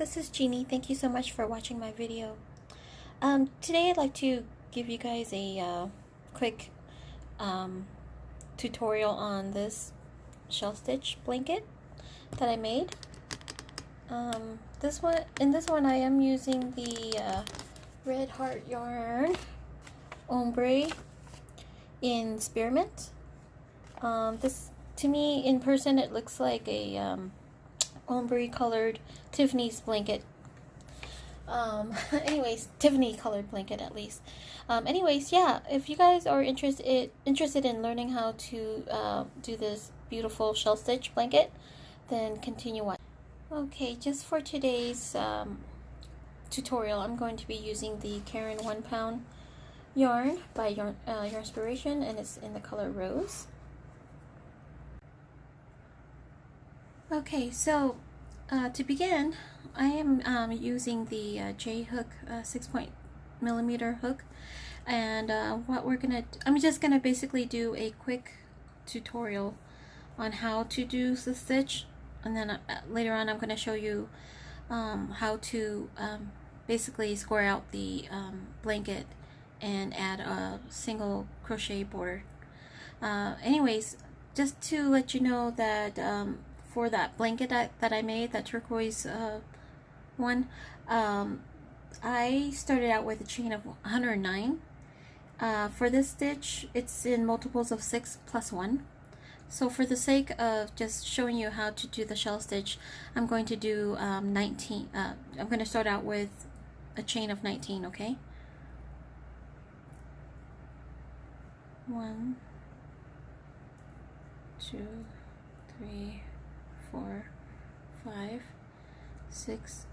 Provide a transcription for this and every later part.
this is Jeannie. Thank you so much for watching my video. Today I'd like to give you guys a quick tutorial on this shell stitch blanket that I made. In this one I am using the Red Heart yarn Ombre in Spearmint. This, to me, in person, it looks like a ombre colored Tiffany's blanket. Anyways, Tiffany colored blanket at least. Anyways, yeah, if you guys are interested in learning how to do this beautiful shell stitch blanket, then continue watching. Okay, just for today's tutorial, I'm going to be using the Caron 1 Pound Yarn by Yarn Inspiration, and it's in the color Rose. Okay, so to begin, I am using the J hook 6mm hook, and what we're gonna, I'm just gonna basically do a quick tutorial on how to do the stitch, and then later on I'm gonna show you how to basically square out the blanket and add a single crochet border. Anyways, just to let you know that for that blanket that I made, that turquoise one, I started out with a chain of 109. For this stitch, it's in multiples of 6 plus 1. So for the sake of just showing you how to do the shell stitch, I'm going to do 19. I'm going to start out with a chain of 19, okay? 1, 2, 3, 4, 5, 6,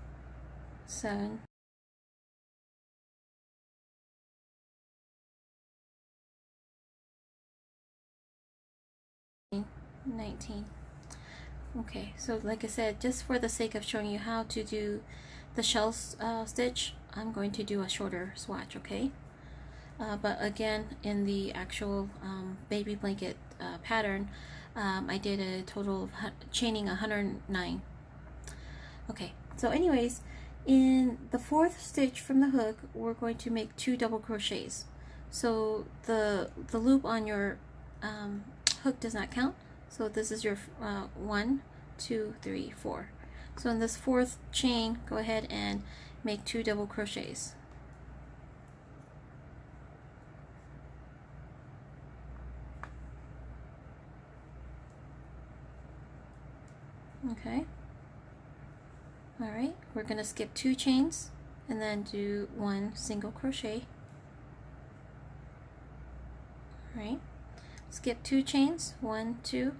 7, 19. Okay, so like I said, just for the sake of showing you how to do the shell stitch, I'm going to do a shorter swatch, okay? But again, in the actual baby blanket pattern, I did a total of chaining 109. Okay, so anyways, in the 4th stitch from the hook, we're going to make 2 double crochets. So the loop on your hook does not count. So this is your 1, 2, 3, 4. So in this 4th chain, go ahead and make 2 double crochets. Okay. Alright, we're going to skip 2 chains and then do 1 single crochet. Alright, skip 2 chains, 1, 2,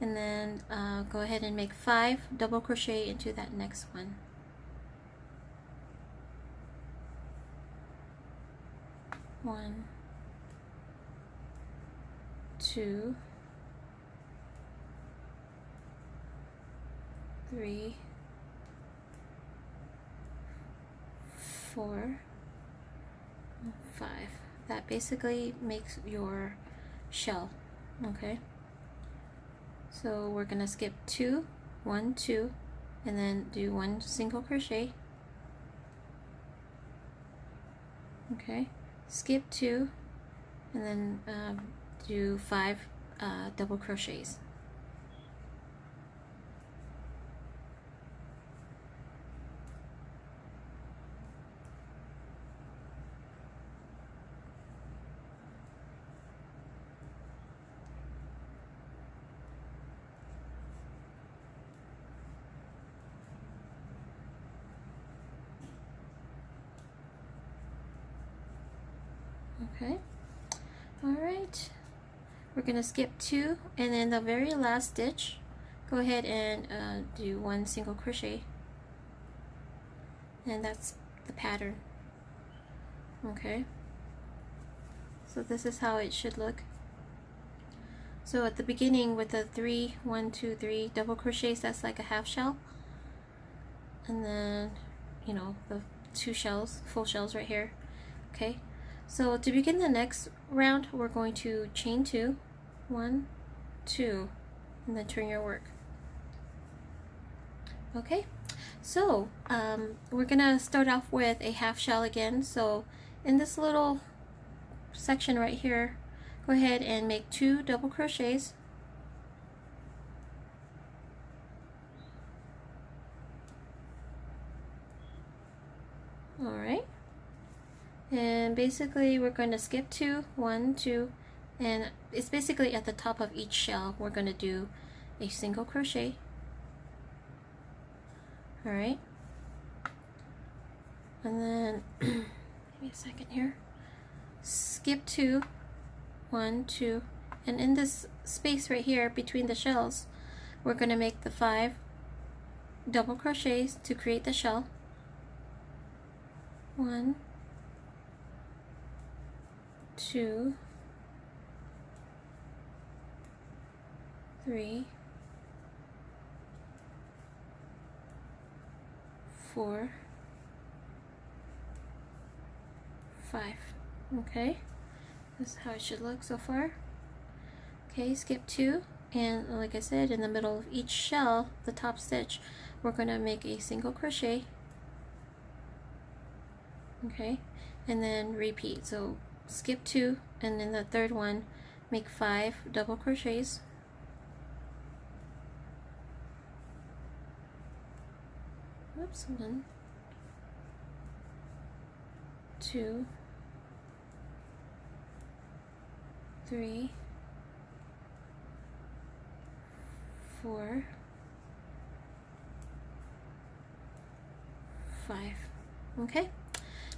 and then go ahead and make 5 double crochet into that next one. One, 2, 3, 4, 5. That basically makes your shell. Okay, so we're gonna skip 2, 1, 2, and then do 1 single crochet. Okay, skip 2, and then do 5 double crochets. Okay, alright, we're going to skip 2, and then the very last stitch, go ahead and do 1 single crochet, and that's the pattern. Okay, so this is how it should look. So at the beginning with the 3, 1, 2, 3 double crochets, that's like a half shell, and then, you know, the 2 shells, full shells right here. Okay, so to begin the next round, we're going to chain 2, 1, 2, and then turn your work. Okay, So we're gonna start off with a half shell again. So in this little section right here, go ahead and make 2 double crochets. Alright, and basically we're going to skip 2, 1, 2, and it's basically at the top of each shell we're going to do a single crochet. Alright, and then give me a second here, skip 2, 1, 2, and in this space right here between the shells we're going to make the 5 double crochets to create the shell. 1, 2, 3, 4, 5. Okay, this is how it should look so far. Okay, skip 2, and like I said, in the middle of each shell, the top stitch, we're going to make a single crochet. Okay, and then repeat. So skip 2, and then the third one make 5 double crochets. Oops, 1, 2, 3, 4, 5. Okay,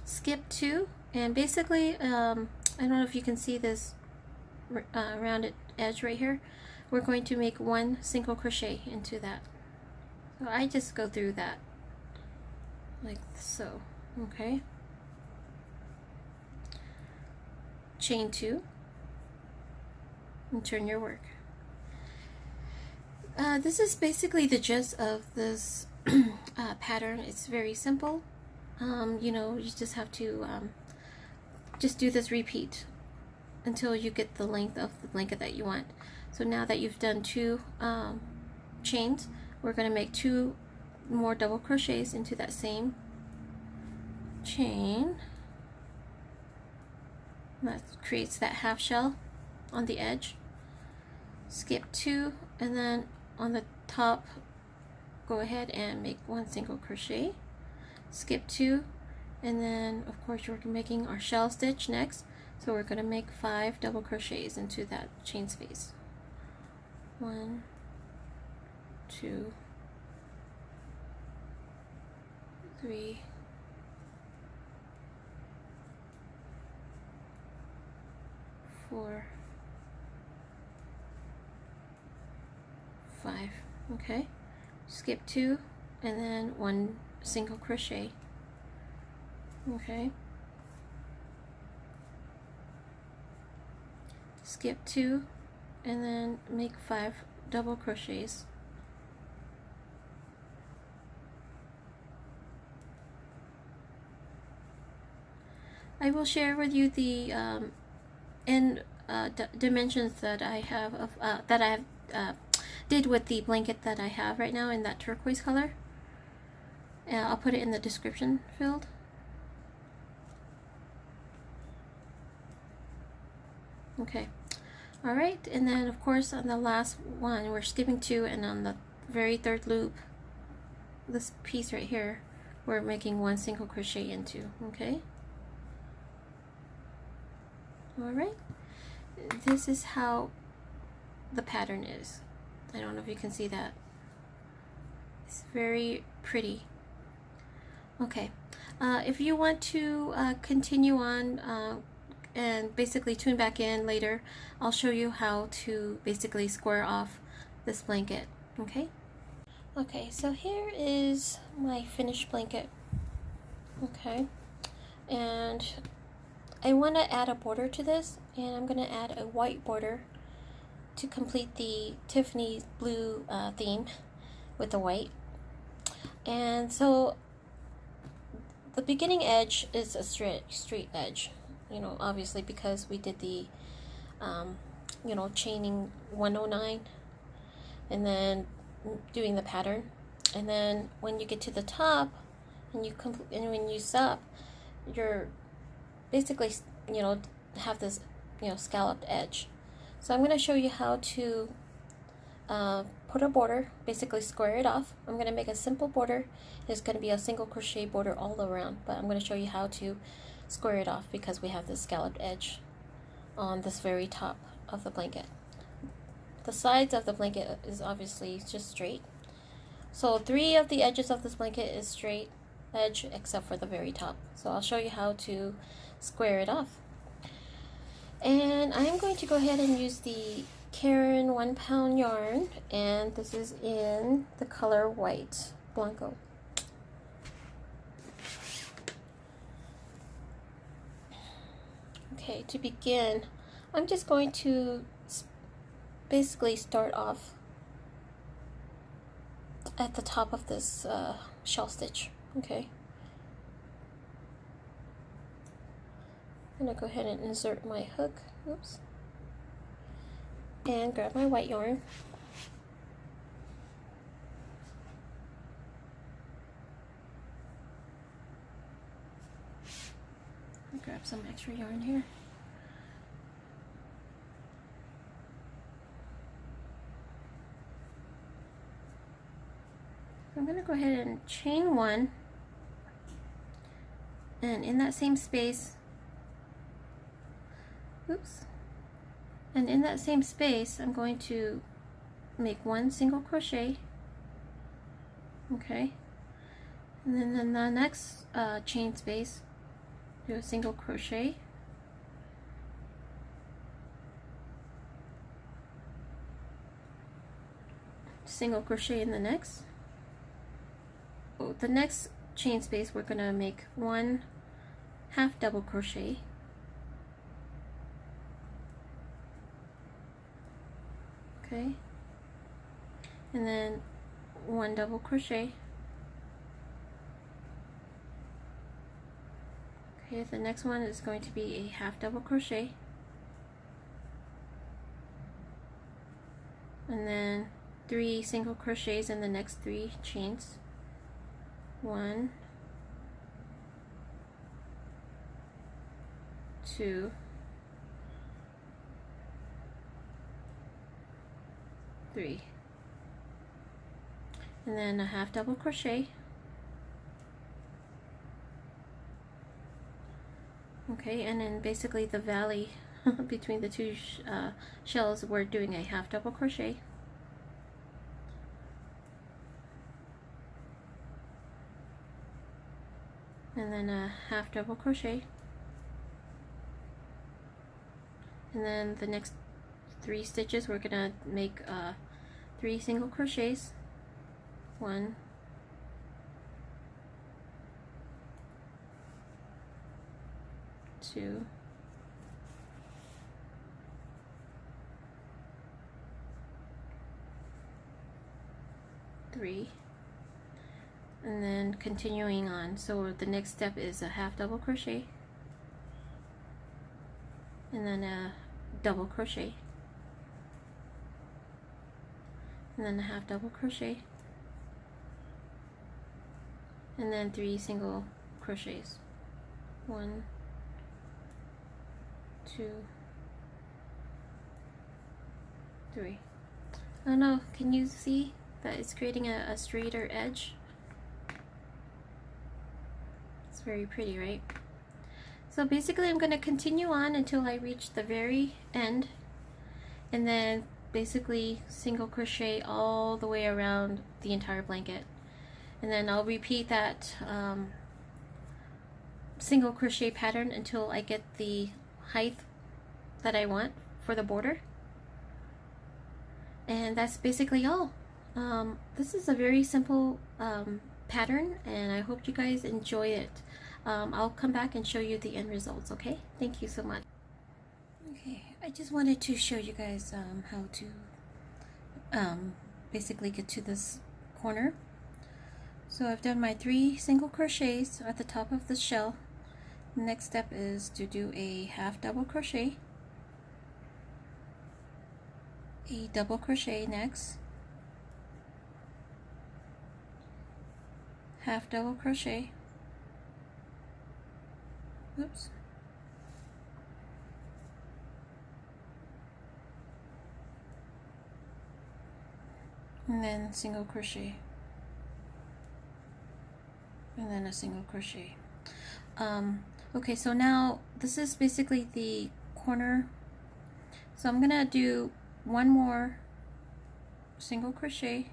skip 2, and basically I don't know if you can see this rounded edge right here. We're going to make 1 single crochet into that. So I just go through that like so. Okay, chain 2 and turn your work. This is basically the gist of this pattern. It's very simple. You know, you just have to just do this repeat until you get the length of the blanket that you want. So now that you've done 2 chains, we're going to make 2 more double crochets into that same chain. That creates that half shell on the edge. Skip 2, and then on the top go ahead and make 1 single crochet. Skip 2, and then of course we're making our shell stitch next, so we're going to make 5 double crochets into that chain space. 1, 2, 3, 4, 5. Okay, skip 2, and then 1 single crochet. Okay, skip 2, and then make 5 double crochets. I will share with you the dimensions that I have of that I have did with the blanket that I have right now in that turquoise color. I'll put it in the description field. Okay, alright, and then of course on the last one we're skipping 2, and on the very third loop, this piece right here, we're making 1 single crochet into. Okay, alright, this is how the pattern is. I don't know if you can see that. It's very pretty. Okay, if you want to continue on and basically tune back in later, I'll show you how to basically square off this blanket. Okay? Okay, so here is my finished blanket. Okay, and I want to add a border to this, and I'm going to add a white border to complete the Tiffany blue theme with the white. And so the beginning edge is a straight edge, you know, obviously because we did the you know, chaining 109 and then doing the pattern. And then when you get to the top and when you stop, you're basically, you know, have this, you know, scalloped edge. So I'm going to show you how to put a border, basically square it off. I'm going to make a simple border. It's going to be a single crochet border all around, but I'm going to show you how to square it off because we have this scalloped edge on this very top of the blanket. The sides of the blanket is obviously just straight. So 3 of the edges of this blanket is straight edge except for the very top. So I'll show you how to square it off. And I'm going to go ahead and use the Caron 1 Pound Yarn, and this is in the color white Blanco. Okay, to begin, I'm just going to basically start off at the top of this shell stitch. Okay, I'm going to go ahead and insert my hook. Oops. And grab my white yarn. I'll grab some extra yarn here. I'm going to go ahead and chain 1, and in that same space, oops. And in that same space, I'm going to make 1 single crochet, okay? And then in the next chain space, do a single crochet, single crochet in the next. The next chain space, we're gonna make 1 half double crochet. Okay, and then 1 double crochet. Okay, the next one is going to be a half double crochet, and then 3 single crochets in the next 3 chains. 1, 2, 3, and then a half double crochet. Okay, and then basically the valley between the 2 shells, we're doing a half double crochet. And then a half double crochet. And then the next 3 stitches, we're gonna make 3 single crochets. 1, 2, 3, and then continuing on. So the next step is a half double crochet, and then a double crochet, and then a half double crochet, and then 3 single crochets. 1, 2, 3. I don't know, can you see that it's creating a straighter edge? It's very pretty, right? So basically I'm going to continue on until I reach the very end, and then basically single crochet all the way around the entire blanket, and then I'll repeat that single crochet pattern until I get the height that I want for the border. And that's basically all. This is a very simple pattern, and I hope you guys enjoy it. I'll come back and show you the end results, okay? Thank you so much. Okay, I just wanted to show you guys how to basically get to this corner. So I've done my 3 single crochets at the top of the shell. The next step is to do a half double crochet, a double crochet next, half double crochet, oops, and then single crochet, and then a single crochet. Okay, so now this is basically the corner, so I'm gonna do one more single crochet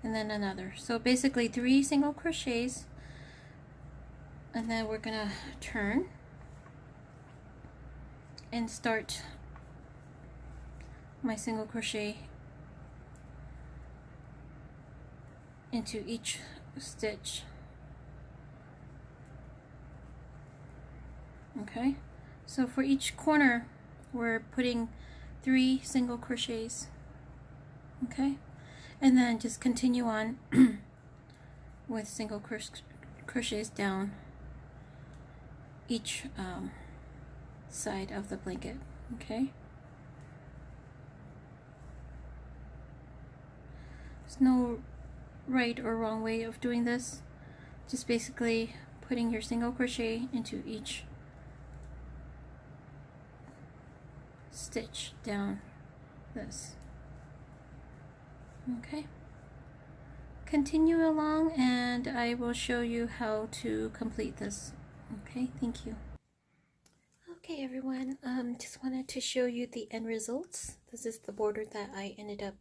and then another, so basically 3 single crochets, and then we're gonna turn and start my single crochet into each stitch. Okay, so for each corner we're putting 3 single crochets. Okay, and then just continue on with single crochets down each side of the blanket. Okay, there's no right or wrong way of doing this, just basically putting your single crochet into each stitch down this. Okay, continue along and I will show you how to complete this. Okay, thank you. Okay everyone, just wanted to show you the end results. This is the border that I ended up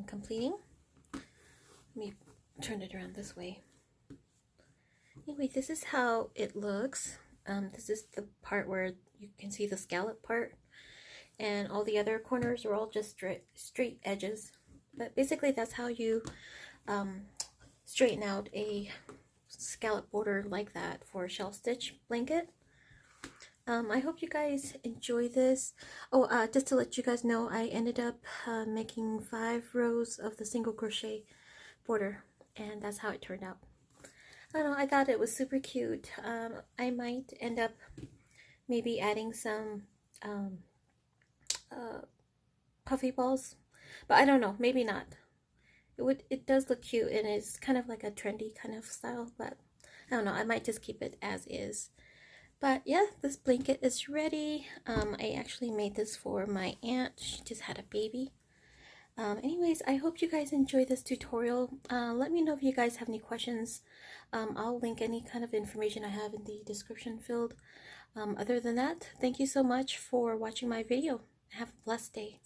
completing. Let me turn it around this way. Anyway, this is how it looks. This is the part where you can see the scallop part, and all the other corners are all just straight edges. But basically that's how you straighten out a scallop border like that for a shell stitch blanket. I hope you guys enjoy this. Oh, just to let you guys know, I ended up making 5 rows of the single crochet border, and that's how it turned out. I don't know, I thought it was super cute. I might end up maybe adding some puffy balls, but I don't know, maybe not. It does look cute, and it's kind of like a trendy kind of style, but I don't know, I might just keep it as is. But yeah, this blanket is ready. I actually made this for my aunt. She just had a baby. Anyways, I hope you guys enjoy this tutorial. Let me know if you guys have any questions. I'll link any kind of information I have in the description field. Other than that, thank you so much for watching my video. Have a blessed day.